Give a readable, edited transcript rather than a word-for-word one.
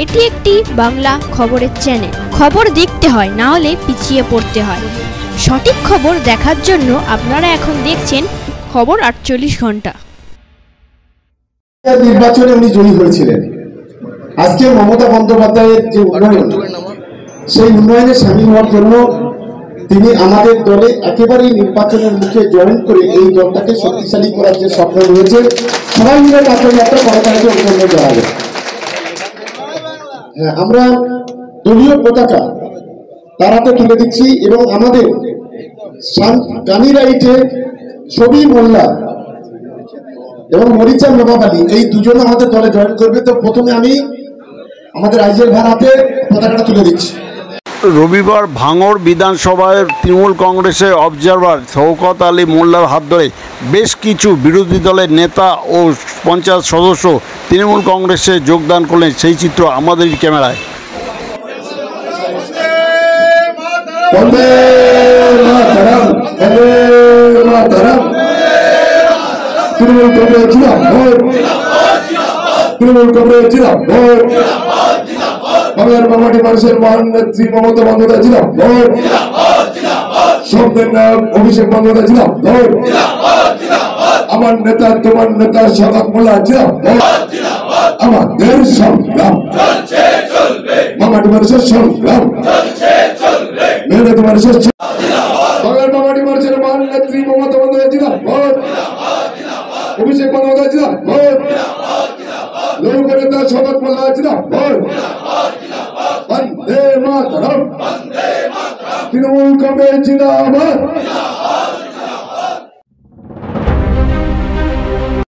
এটি একটি বাংলা খবরের চ্যানেল। খবর দেখতে হয়, না হলে পিছিয়ে পড়তে হয়। সঠিক খবর দেখার জন্য আপনারা এখন দেখছেন খবর 48 ঘন্টা। নির্বাচনে উনি জয়ী হয়েছিলেন। আজকে মমতা বন্দ্যোপাধ্যায়ের যে উন্নয়ন, সেই উন্নয়নে সামিল হওয়ার জন্য তিনি আমাদের দলে একেবারেই নির্বাচনের মুখে জয়েন করে এই দলটাকে শক্তিশালী করার যে স্বপ্ন রয়েছে, সবাই মিলে তাকে একটা করতালিতে উৎপন্ন করা হবে। আমরা দলীয় পতাকা তারাতে তুলে দিচ্ছি এবং আমাদের কানিরাইটে ছবি মোল্লা এবং মরিচা নবাব আলী এই দুজন আমাদের দলে জয়েন করবে। তো প্রথমে আমি আমাদের আইজেল ভাইয়ের হাতে পতাকাটা তুলে দিচ্ছি। রবিবার ভাঙড় বিধানসভায় তৃণমূল কংগ্রেসের অবজারভার শওকত আলী মোল্লার হাত ধরে বেশ কিছু বিরোধী দলের নেতা ও পঞ্চায়েত সদস্য তৃণমূল কংগ্রেসে যোগদান করলেন, সেই চিত্র আমাদের ক্যামেরায়। তৃণমূল কংগ্রেস জিন্দাবাদ, তৃণমূল কংগ্রেস জিন্দাবাদ, বাংলার মামাটি মানুষের মহান নেত্রী মমতা বন্দ্যোপাধ্যায় জিন্দাবাদ, শব্দের নায়ক অভিষেক বন্দ্যোপাধ্যায় জিন্দাবাদ, আমার নেতা তোমার নেতা শওকত মোল্লা জিন্দাবাদ। আমাদের সংগ্রাম মামাটি মানুষের সংগ্রাম, মেহনতি মানুষের বাংলার মামাটি মানুষের মহান নেত্রী মমতা বন্দ্যোপাধ্যায় জিন্দাবাদ, অভিষেক বন্দ্যোপাধ্যায় জিন্দাবাদ, লৌহ নেতা শওকত মোল্লা জিন্দাবাদ। বন্দে মাতরম, তৃণমূল কংগ্রেস জিন্দাবাদ।